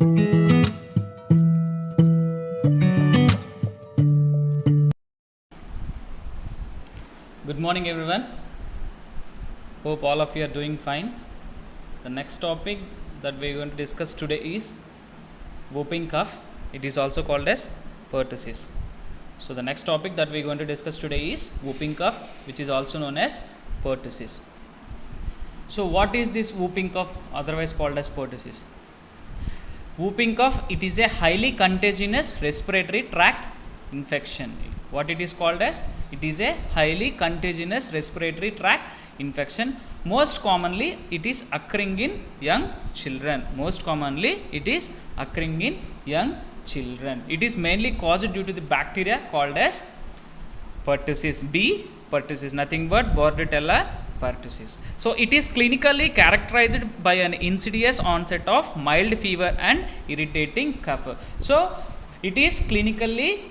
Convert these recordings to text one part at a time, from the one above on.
Good morning, everyone. Hope all of you are doing fine. The next topic that we are going to discuss today is whooping cough. It is also called as pertussis. So the next topic that we are going to discuss today is whooping cough, which is also known as pertussis. So what is this whooping cough, otherwise called as pertussis? Whooping cough, it is a highly contagious respiratory tract infection. What it is called as? It is a highly contagious respiratory tract infection. Most commonly it is occurring in young children. Most commonly it is occurring in young children. It is mainly caused due to the bacteria called as pertussis. B. pertussis, nothing but Bordetella pertussis. So it is clinically characterized by an insidious onset of mild fever and irritating cough. So it is clinically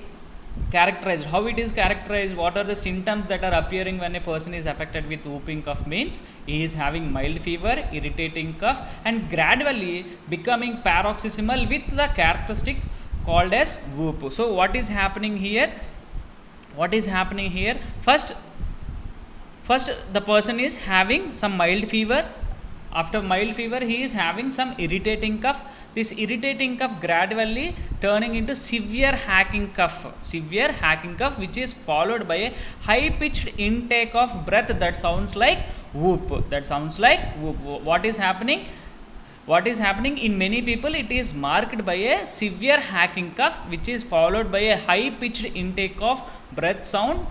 characterized. How it is characterized? What are the symptoms that are appearing when a person is affected with whooping cough? Means he is having mild fever, irritating cough, and gradually becoming paroxysmal with the characteristic called as whoop. So what is happening here? What is happening here? First the person is having some mild fever. After mild fever, he is having some irritating cough. This irritating cough gradually turning into severe hacking cough, which is followed by a high-pitched intake of breath that sounds like whoop. What is happening? In many people, it is marked by a severe hacking cough, which is followed by a high-pitched intake of breath sound.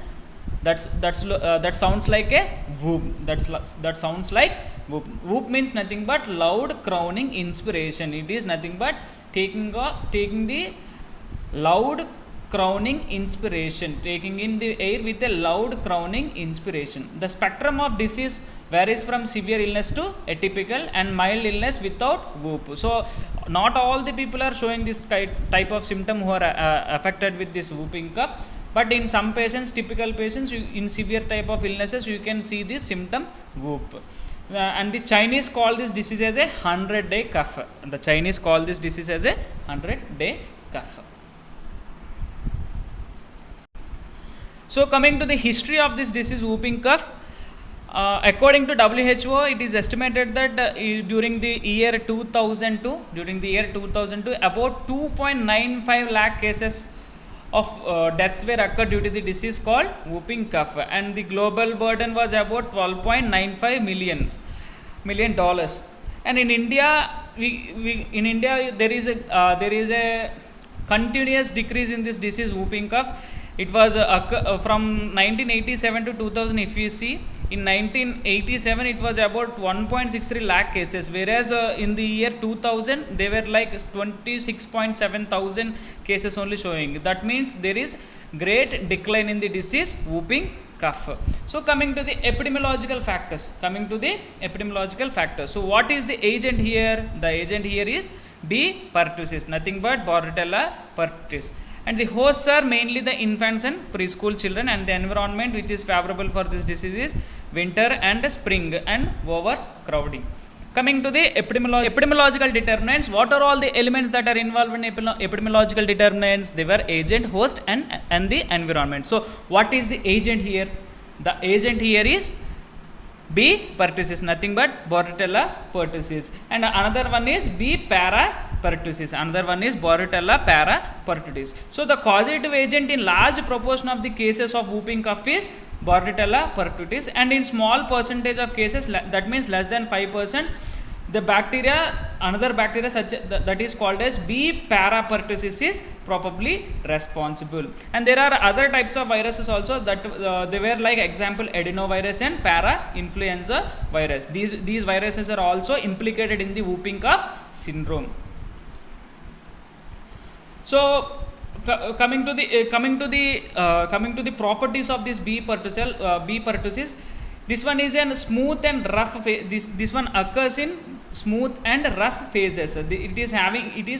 That sounds like a whoop. That sounds like whoop. Whoop means nothing but loud crowning inspiration. It is nothing but taking the loud crowning inspiration, taking in the air with a loud crowning inspiration. The spectrum of disease varies from severe illness to atypical and mild illness without whoop. So not all the people are showing this type of symptom who are affected with this whooping cough. But in some patients, typical patients, in severe type of illnesses, you can see this symptom whoop. And the Chinese call this disease as a 100-day cough. The Chinese call this disease as a 100-day cough. So coming to the history of this disease, whooping cough, according to WHO, it is estimated that during the year 2002, about 2.95 lakh cases of deaths were occurred due to the disease called whooping cough, and the global burden was about $12.95 million. And in India, there is a continuous decrease in this disease whooping cough. It was from 1987 to 2000. If we see, in 1987 it was about 1.63 lakh cases, whereas in the year 2000 they were like 26.7 thousand cases only showing. That means there is great decline in the disease whooping cough. So coming to the epidemiological factors. So what is the agent here? The agent here is B. pertussis, nothing but Bordetella pertussis. And the hosts are mainly the infants and preschool children, and the environment which is favorable for this disease is winter and spring and overcrowding. Coming to the epidemiological determinants, what are all the elements that are involved in epidemiological determinants? They were agent, host, and the environment. So what is the agent here? The agent here is B. pertussis, nothing but Bordetella pertussis, and another one is B. para-pertussis. Another one is Bordetella para-pertussis. So the causative agent in large proportion of the cases of whooping cough is Bordetella pertussis, and in small percentage of cases, that means less than 5%, the another bacteria that is called as B. para-pertussis is probably responsible. And there are other types of viruses also that they were like example adenovirus and para-influenza virus. These viruses are also implicated in the whooping cough syndrome. So coming to the properties of this B. pertussis, this one is in smooth and rough phase. This one occurs in smooth and rough phases. It is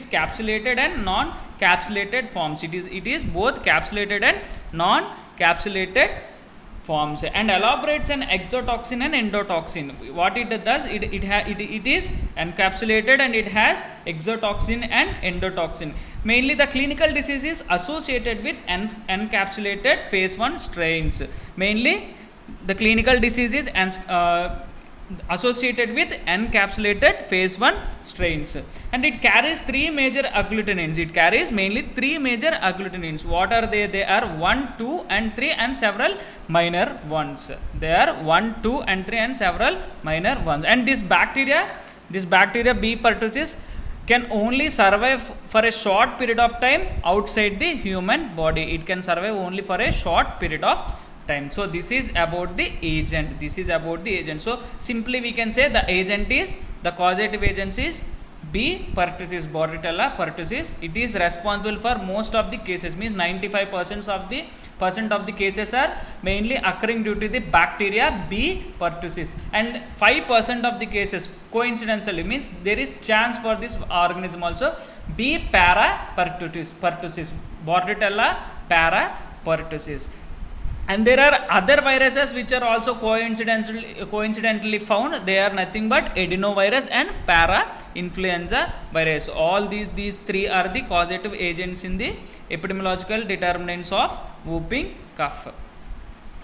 capsulated and non-capsulated forms. It is both capsulated and non-capsulated forms and elaborates an exotoxin and endotoxin. What it does, it is encapsulated and it has exotoxin and endotoxin. Mainly the clinical disease is associated with encapsulated phase 1 strains. Mainly the clinical disease is associated with encapsulated phase 1 strains, and it carries three major agglutinins. It carries mainly three major agglutinins. What are they? They are 1, 2 and 3 and several minor ones. They are 1, 2 and 3 and several minor ones. And this bacteria B. pertussis can only survive for a short period of time outside the human body. It can survive only for a short period of time. So this is about the agent. So simply we can say the agent is, the causative agent is B. pertussis, Bordetella pertussis. It is responsible for most of the cases, means 95% of the cases are mainly occurring due to the bacteria B. pertussis, and 5% of the cases coincidentally, means there is chance for this organism also, B. para pertussis, Bordetella para pertussis. And there are other viruses which are also coincidentally found. They are nothing but adenovirus and para-influenza virus. All these three are the causative agents in the epidemiological determinants of whooping cough.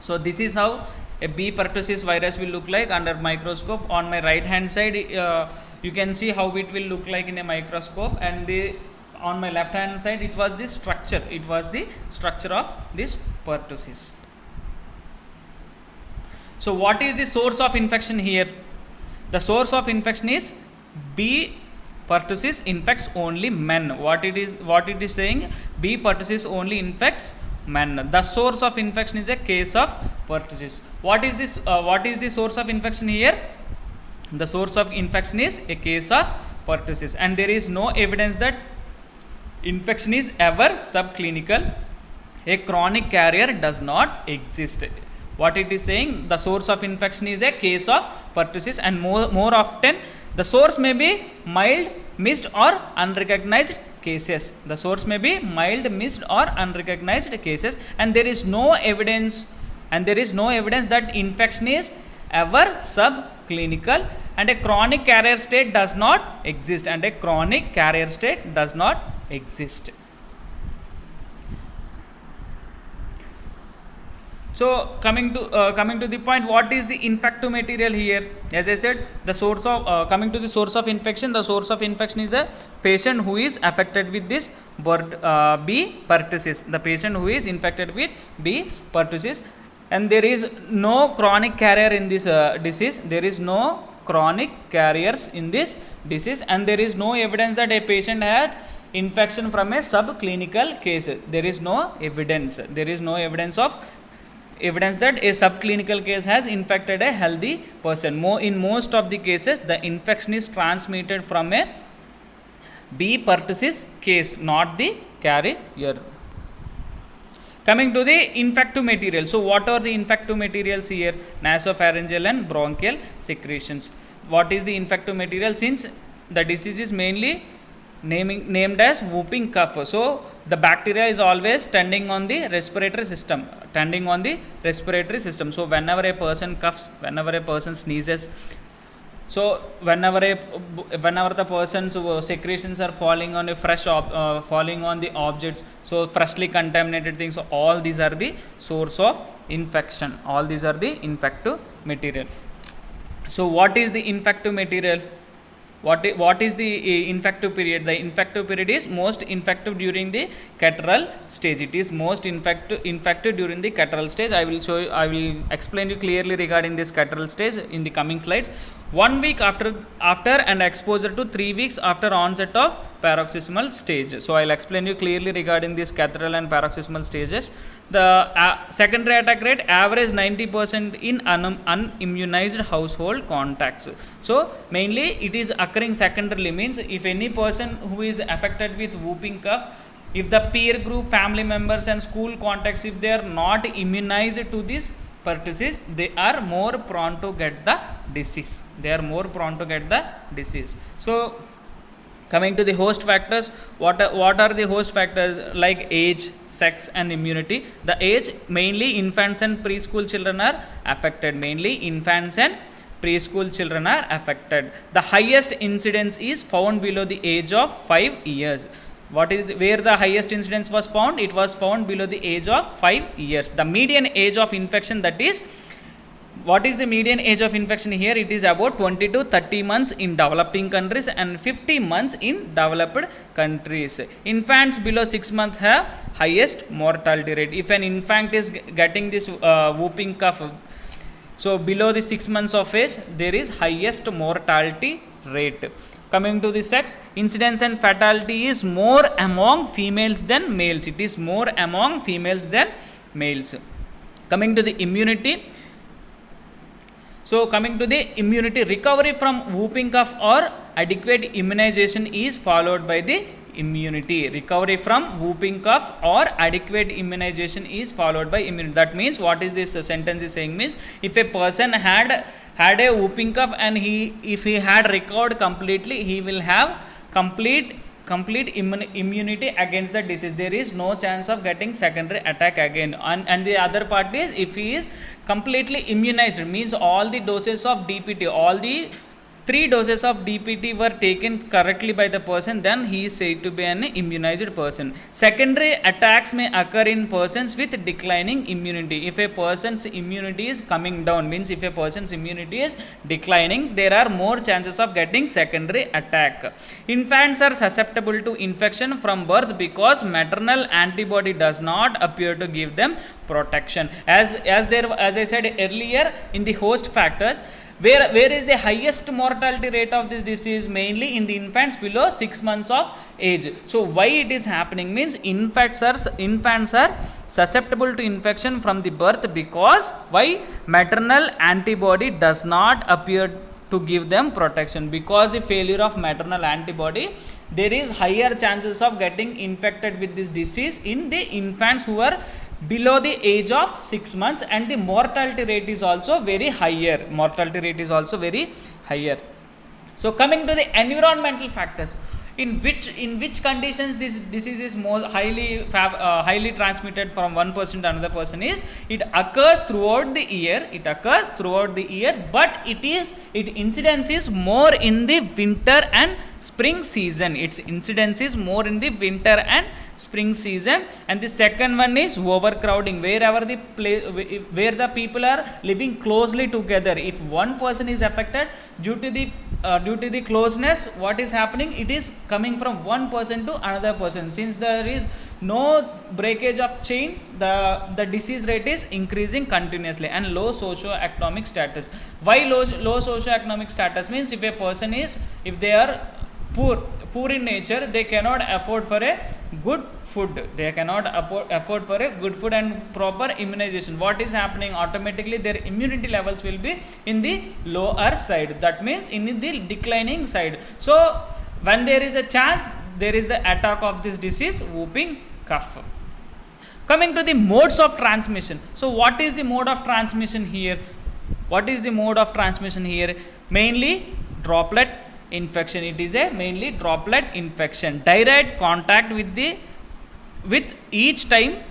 So this is how a B. pertussis virus will look like under microscope. On my right hand side, you can see how it will look like in a microscope, and on my left hand side, it was the structure of this pertussis. So what is the source of infection here? The source of infection is B. pertussis infects only men. What it is saying, B. pertussis only infects men. The source of infection is a case of pertussis. What is the source of infection here? The source of infection is a case of pertussis, and there is no evidence that infection is ever subclinical. A chronic carrier does not exist. What it is saying, the source of infection is a case of pertussis, and more often the source may be mild, missed or unrecognized cases. The source may be mild, missed or unrecognized cases, and there is no evidence that infection is ever subclinical, and a chronic carrier state does not exist, So coming to the point, what is the infective material here? As I said, the source of coming to the source of infection. The source of infection is a patient who is affected with this B. pertussis. The patient who is infected with B. pertussis, and there is no chronic carrier in this disease. There is no chronic carriers in this disease, and there is no evidence that a patient had infection from a subclinical case. There is no evidence that a subclinical case has infected a healthy person. In most of the cases, the infection is transmitted from a B. pertussis case, not the carrier. Coming to the infective material. So what are the infective materials here? Nasopharyngeal and bronchial secretions. What is the infective material? Since the disease is mainly named as whooping cough, so the bacteria is always tending on the respiratory system. So whenever a person coughs, whenever a person sneezes, so whenever the person's secretions are falling on falling on the objects, so freshly contaminated things, so all these are the source of infection. All these are the infective material. So what is the infective material? What is the infective period? The infective period is most infective during the catarrhal stage. It is most infected during the catarrhal stage. I will explain you clearly regarding this catarrhal stage in the coming slides. 1 week after and exposure to 3 weeks after onset of paroxysmal stage. So I will explain you clearly regarding this catarrhal and paroxysmal stages. The secondary attack rate average 90% in unimmunized household contacts. So mainly it is occurring secondarily, means if any person who is affected with whooping cough, if the peer group, family members and school contacts, if they are not immunized to this pertussis, they are more prone to get the disease. So Coming to the host factors, what are the host factors? Like age, sex and immunity. The age, mainly infants and preschool children are affected. Mainly infants and preschool children are affected. The highest incidence is found below the age of 5 years. Where the highest incidence was found? It was found below the age of 5 years. The median age of infection, that is, what is the median age of infection here? It is about 20 to 30 months in developing countries and 50 months in developed countries. Infants below 6 months have highest mortality rate. If an infant is getting this whooping cough, so below the 6 months of age, there is highest mortality rate. Coming to the sex, incidence and fatality is more among females than males. It is more among females than males. Coming to the immunity, recovery from whooping cough or adequate immunization is followed by the immunity. Recovery from whooping cough or adequate immunization is followed by immunity. That means, what is this sentence is saying means, if a person had a whooping cough and if he had recovered completely, he will have complete immunity against the disease. There is no chance of getting secondary attack again. And the other part is, if he is completely immunized, means all the doses of DPT, all the 3 doses of DPT were taken correctly by the person, then he is said to be an immunized person. Secondary attacks may occur in persons with declining immunity. If a person's immunity is coming down, means if a person's immunity is declining, there are more chances of getting secondary attack. Infants are susceptible to infection from birth because maternal antibody does not appear to give them protection. As I said earlier, in the host factors, where is the highest mortality rate of this disease? Mainly in the infants below 6 months of age. So why it is happening means, infants are susceptible to infection from the birth because why? Maternal antibody does not appear to give them protection. Because the failure of maternal antibody, there is higher chances of getting infected with this disease in the infants who are below the age of 6 months, and the mortality rate is also very higher. So coming to the environmental factors, in which conditions this disease is more highly transmitted from one person to another person is, it occurs throughout the year, but its incidence is more in the winter and spring season. And the second one is overcrowding. Where the people are living closely together, if one person is affected, due to the closeness, what is happening? It is coming from one person to another person. Since there is no breakage of chain, the disease rate is increasing continuously. And low socio-economic status. Why low socio-economic status? Means, if they are poor in nature, they cannot afford for a good food. And proper immunization. What is happening? Automatically their immunity levels will be in the lower side. That means in the declining side. So when there is a chance, there is the attack of this disease, whooping cough. Coming to the modes of transmission. So what is the mode of transmission here? Mainly droplet infection. It is a mainly droplet infection. Direct contact each time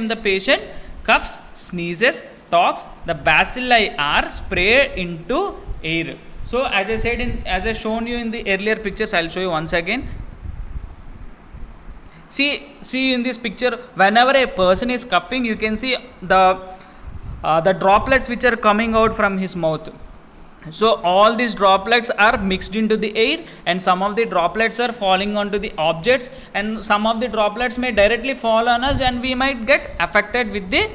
the patient coughs, sneezes, talks, the bacilli are sprayed into air. So as I shown you in the earlier pictures, I'll show you once again. See in this picture, whenever a person is coughing, you can see the droplets which are coming out from his mouth. So all these droplets are mixed into the air, and some of the droplets are falling onto the objects, and some of the droplets may directly fall on us, and we might get affected with that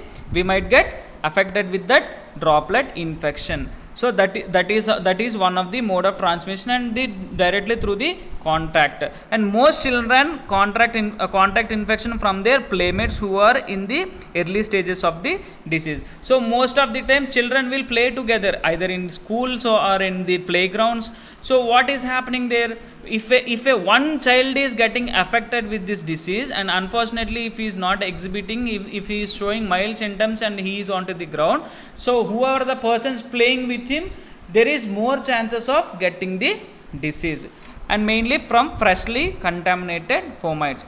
droplet infection. So that is one of the mode of transmission, and directly through the contact. And most children contract infection from their playmates who are in the early stages of the disease. So most of the time children will play together either in schools or in the playgrounds. So what is happening there? If one child is getting affected with this disease, and unfortunately if he is not exhibiting, if he is showing mild symptoms and he is onto the ground, so whoever the persons playing with him, there is more chances of getting the disease, and mainly from freshly contaminated fomites.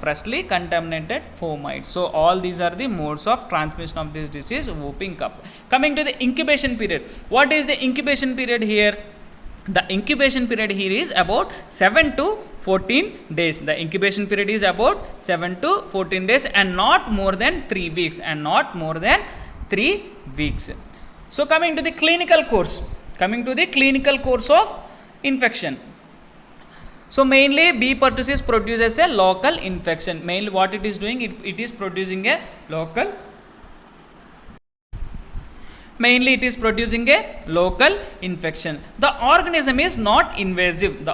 So all these are the modes of transmission of this disease, whooping cough. Coming to the incubation period, what is the incubation period here? The incubation period here is about 7 to 14 days. The incubation period is about 7 to 14 days and not more than 3 weeks. So coming to the clinical course of infection. So mainly B. pertussis produces a local infection. Mainly what it is doing, it is producing a local infection. The organism is not invasive.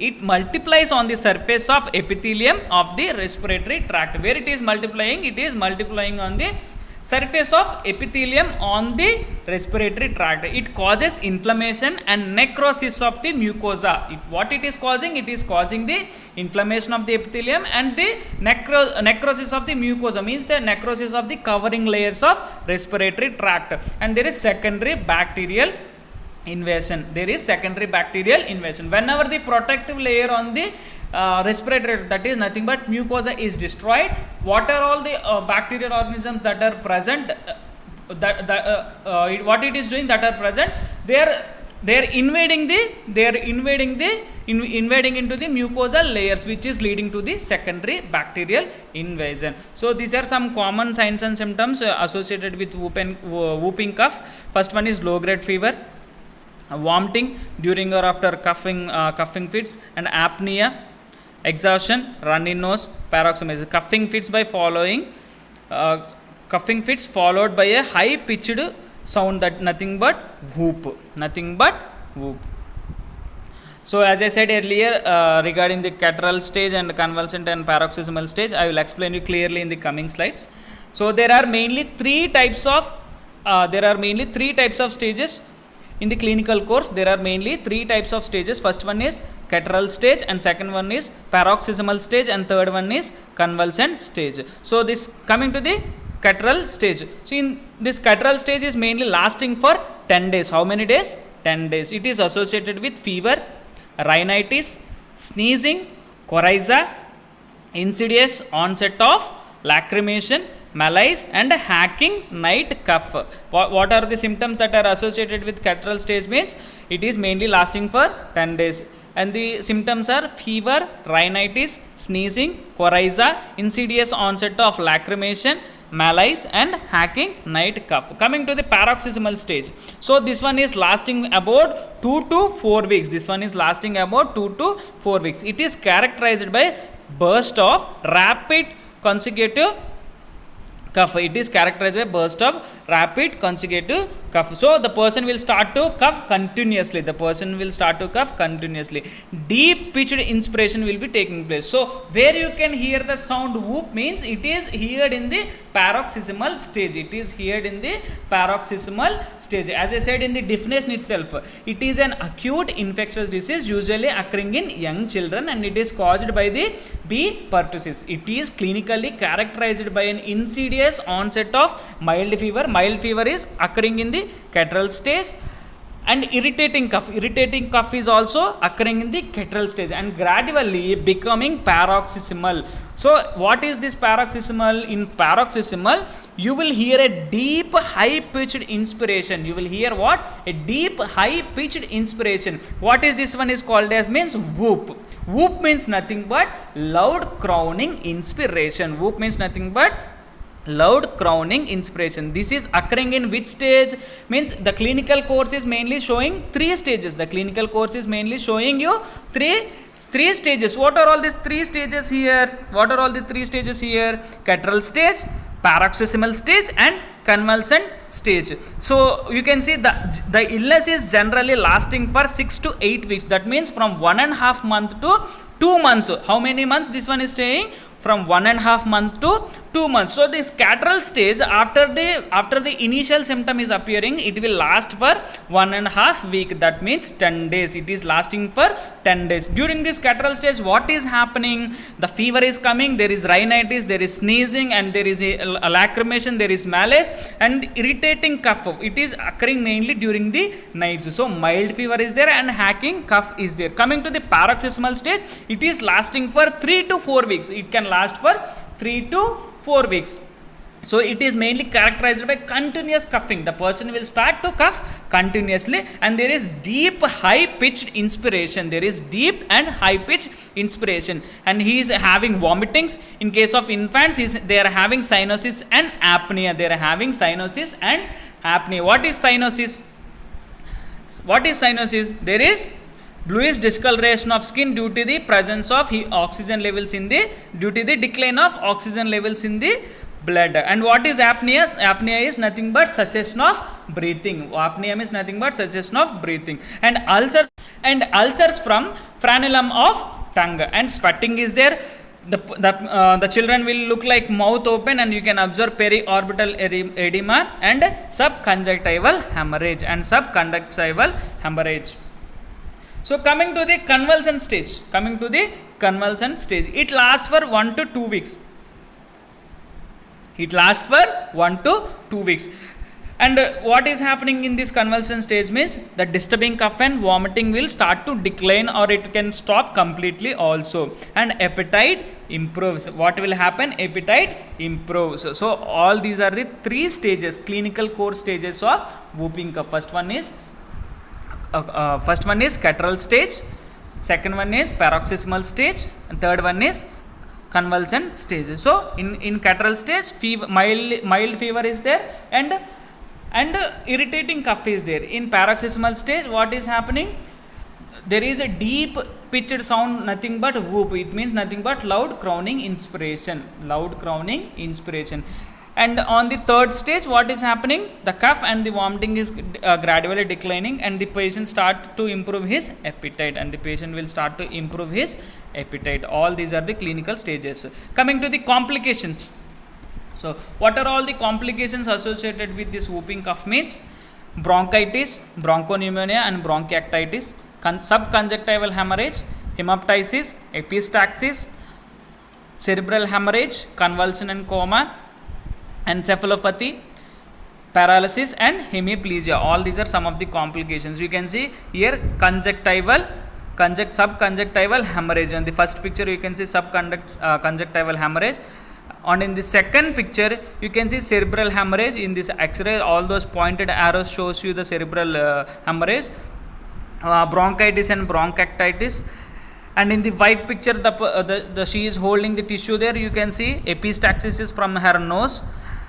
It multiplies on the surface of epithelium of the respiratory tract. Where it is multiplying? It is multiplying on the surface of epithelium on the respiratory tract. It causes inflammation and necrosis of the mucosa. What it is causing? It is causing the inflammation of the epithelium and the necrosis of the mucosa, means the necrosis of the covering layers of respiratory tract. And there is secondary bacterial invasion. Whenever the protective layer on the respiratory, that is nothing but mucosa, is destroyed, what are all the bacterial organisms that are present, what it is doing, that are present, they are invading into the mucosal layers, which is leading to the secondary bacterial invasion. So these are some common signs and symptoms associated with whooping cough. First one is low grade fever, vomiting during or after coughing fits, and apnea, exhaustion, runny nose, paroxysm. Coughing fits followed by a high pitched sound, that nothing but whoop. So as I said earlier, regarding the catarrhal stage and convulsant and paroxysmal stage, I will explain you clearly in the coming slides. So there are mainly three types of stages in the clinical course. There are mainly three types of stages. First one is catarrhal stage, and second one is paroxysmal stage, and third one is convulsant stage. So this coming to the catarrhal stage. So in this catarrhal stage is mainly lasting for 10 days. How many days? 10 days. It is associated with fever, rhinitis, sneezing, coryza, insidious onset of lacrimation, malaise, and hacking night cough. What are the symptoms that are associated with catarrhal stage? Means it is mainly lasting for 10 days. And the symptoms are fever, rhinitis, sneezing, coryza, insidious onset of lacrimation, malaise, and hacking night cough. Coming to the paroxysmal stage. So this one is lasting about 2 to 4 weeks. It is characterized by burst of rapid consecutive cough. So the person will start to cough continuously. Deep pitched inspiration will be taking place. So where you can hear the sound whoop, means it is heard in the paroxysmal stage. As I said in the definition itself, it is an acute infectious disease usually occurring in young children, and it is caused by the B. pertussis. It is clinically characterized by an insidious onset of mild fever. Mild fever is occurring in the catarrhal stage, and irritating cough is also occurring in the catarrhal stage and gradually becoming paroxysmal. So what is this paroxysmal? In paroxysmal, you will hear a deep high pitched inspiration. What is this one is called as? Means whoop. Whoop means nothing but loud crowning inspiration. This is occurring in which stage? Means the clinical course is mainly showing three stages. Three stages. What are all these three stages here? Catarrhal stage, paroxysmal stage, and convulsant stage. So you can see the illness is generally lasting for 6 to 8 weeks. That means from 1.5 months to 2 months. How many months this one is staying? from 1.5 month to 2 months. So this scatteral stage, after the initial symptom is appearing, it will last for 1.5 week. That means 10 days. It is lasting for 10 days. During this scatteral stage, what is happening? The fever is coming, there is rhinitis, there is sneezing, and there is a lacrimation, there is malaise and irritating cough. It is occurring mainly during the nights. So mild fever is there and hacking cough is there. Coming to the paroxysmal stage, it is lasting for 3 to 4 weeks. It can last for 3 to 4 weeks. So it is mainly characterized by continuous coughing. The person will start to cough continuously, and there is deep high pitched inspiration. There is deep and high pitched inspiration, and he is having vomitings. In case of infants, they are having cyanosis and apnea. They are having cyanosis and apnea. What is cyanosis? What is cyanosis? There is bluish discoloration of skin due to the presence of oxygen levels in the, due to the decline of oxygen levels in the blood. And what is apnea? Apnea is nothing but cessation of breathing. Apnea is nothing but cessation of breathing. And ulcers from frenulum of tongue, and spotting is there. The children will look like mouth open, and you can observe periorbital edema and subconjunctival hemorrhage. So coming to the convulsion stage, it lasts for 1 to 2 weeks. It lasts for 1 to 2 weeks. And what is happening in this convulsion stage means the disturbing cough and vomiting will start to decline, or it can stop completely also. And appetite improves. What will happen? Appetite improves. So all these are the 3 stages, clinical core stages of whooping cough. First one is scatteral stage, second one is paroxysmal stage, and third one is convulsion stage. So in scatteral stage, mild fever is there, and irritating cough is there. In paroxysmal stage, what is happening? There is a deep pitched sound, nothing but whoop. It means nothing but loud crowning inspiration. And on the third stage, what is happening? The cough and the vomiting is gradually declining, and the patient start to improve his appetite, All these are the clinical stages. Coming to the complications. So what are all the complications associated with this whooping cough means? Bronchitis, bronchopneumonia and bronchiectasis, subconjunctival hemorrhage, hemoptysis, epistaxis, cerebral hemorrhage, convulsion and coma, encephalopathy, paralysis and hemiplegia. All these are some of the complications. You can see here subconjunctival hemorrhage. On the first picture you can see subconjunctival hemorrhage, and in the second picture you can see cerebral hemorrhage. In this X-ray, all those pointed arrows shows you the cerebral hemorrhage, bronchitis and bronchiectasis. And in the white picture, she is holding the tissue there. You can see epistaxis is from her nose,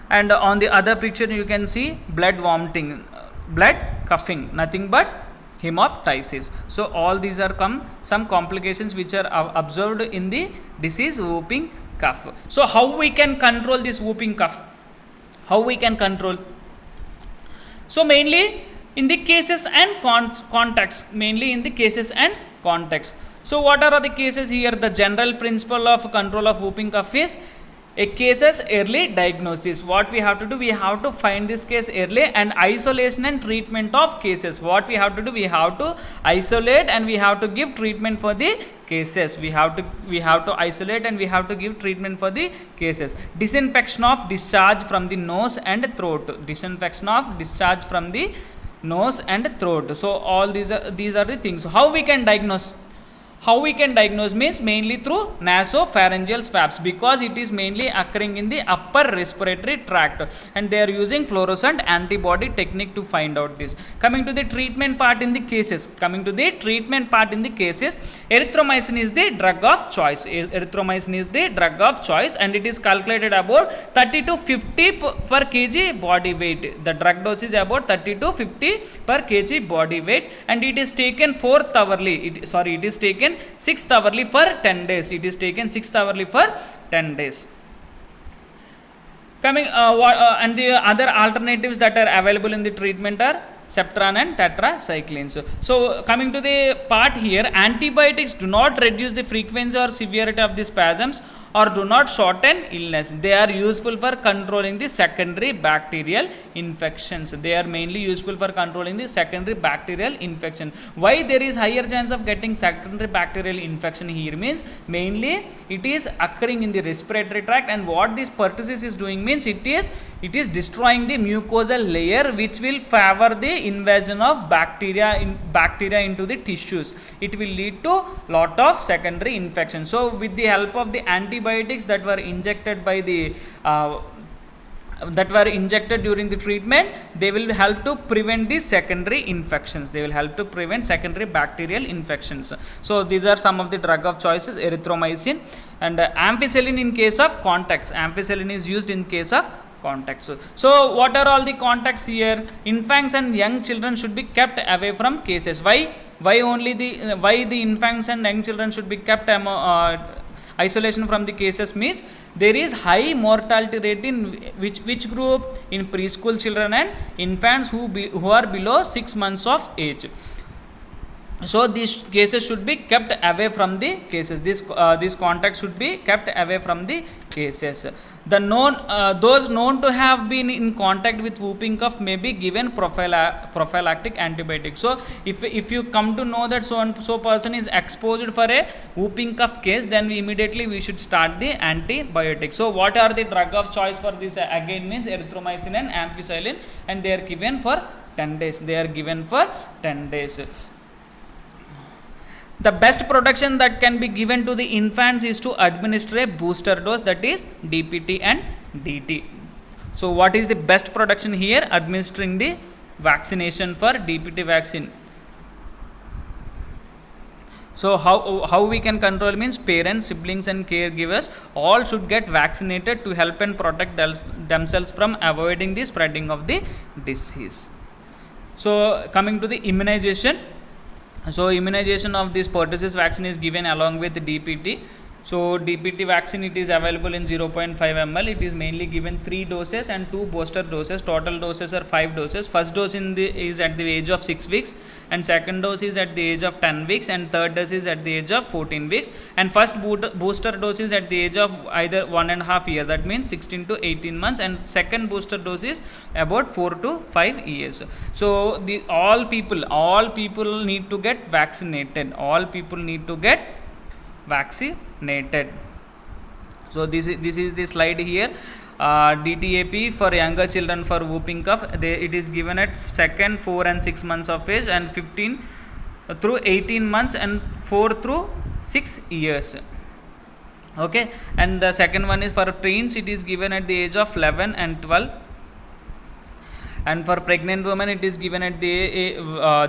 and on the other picture you can see blood vomiting, blood coughing, nothing but hemoptysis. So all these are some complications which are observed in the disease whooping cough. So how we can control this whooping cough? So mainly in the cases and contacts. So what are the cases here? The general principle of control of whooping cough is a case's early diagnosis. What we have to do? We have to find this case early, and isolation and treatment of cases. What we have to do? We have to isolate and we have to give treatment for the cases. We have to isolate and we have to give treatment for the cases. Disinfection of discharge from the nose and throat. So all these are the things. How we can diagnose means mainly through nasopharyngeal swabs, because it is mainly occurring in the upper respiratory tract, and they are using fluorescent antibody technique to find out this. Coming to the treatment part in the cases, erythromycin is the drug of choice. And it is calculated about 30 to 50 per kg body weight. The drug dose is about 30 to 50 per kg body weight, and it is taken 6th hourly for 10 days. And the other alternatives that are available in the treatment are Septran and tetracyclines. So coming to the part here, antibiotics do not reduce the frequency or severity of the spasms or do not shorten illness. They are useful for controlling the secondary bacterial infections. They are mainly useful for controlling the secondary bacterial infection. Why there is higher chance of getting secondary bacterial infection here means mainly it is occurring in the respiratory tract, and what this pertussis is doing means it is destroying the mucosal layer, which will favor the invasion of bacteria into the tissues. It will lead to lot of secondary infection. So with the help of the antibiotics that were injected by the during the treatment, they will help to prevent the secondary infections. They will help to prevent secondary bacterial infections. So these are some of the drug of choices: erythromycin and ampicillin in case of contacts. Ampicillin is used in case of contacts. So what are all the contacts here? Infants and young children should be kept away from cases. Why the infants and young children should be kept isolation from the cases means there is high mortality rate in which group? In preschool children and infants who are below 6 months of age. So these cases should be kept away from the cases. These contacts should be kept away from the cases. Those known to have been in contact with whooping cough may be given prophylactic antibiotics. So if you come to know that so and so person is exposed for a whooping cough case, then we should start the antibiotic. So what are the drug of choice for this? Again means erythromycin and ampicillin, and they are given for 10 days. The best protection that can be given to the infants is to administer a booster dose, that is DPT and DT. So what is the best protection here? Administering the vaccination for DPT vaccine. So how we can control means parents, siblings and caregivers all should get vaccinated to help and protect themselves from avoiding the spreading of the disease. So coming to the immunization. So immunization of this pertussis vaccine is given along with DPT. So DPT vaccine, it is available in 0.5 ml. It is mainly given 3 doses and 2 booster doses. Total doses are 5 doses. First dose is at the age of 6 weeks, and second dose is at the age of 10 weeks, and third dose is at the age of 14 weeks. And first booster dose is at the age of either 1.5 year, that means 16 to 18 months, and second booster dose is about 4 to 5 years. So all people need to get vaccinated. So this is the slide here. DTAP for younger children for whooping cough, it is given at second, 4 and 6 months of age, and 15 through 18 months, and 4 through 6 years. Okay, and the second one is for teens. It is given at the age of 11 and 12. And for pregnant women, it is given at the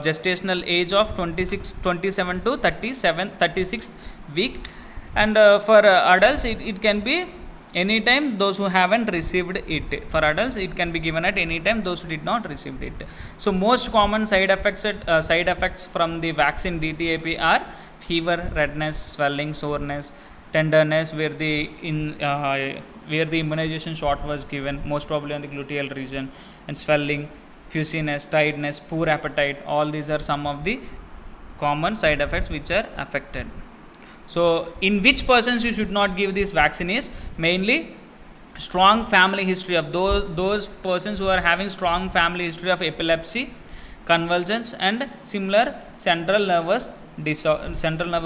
gestational age of 27 to 36th week. And for adults, it can be anytime those who haven't received it. For adults, it can be given at any time those who did not receive it. So most common side effects from the vaccine DTAP are fever, redness, swelling, soreness, tenderness, where the immunization shot was given, most probably on the gluteal region, and swelling, fussiness, tiredness, poor appetite. All these are some of the common side effects which are affected. So in which persons you should not give this vaccine is mainly strong family history of those persons who are having strong family history of epilepsy, convulsions and similar central nervous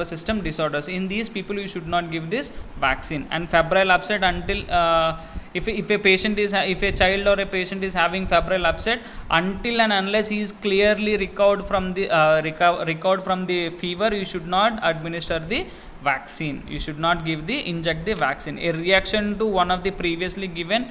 system disorders. In these people you should not give this vaccine. And febrile upset until if a child or a patient is having febrile upset, until and unless he is clearly recovered from the fever, you should not administer the vaccine. You should not inject the vaccine. A reaction to one of the previously given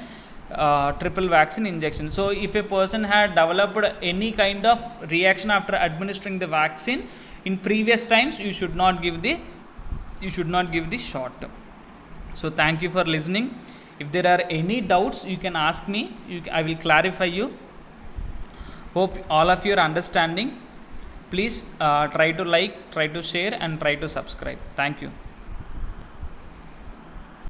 triple vaccine injection. So if a person had developed any kind of reaction after administering the vaccine in previous times, you should not give the shot. So thank you for listening. If there are any doubts, you can ask me. I will clarify you. Hope all of you are understanding. Please try to like, try to share and try to subscribe. Thank you.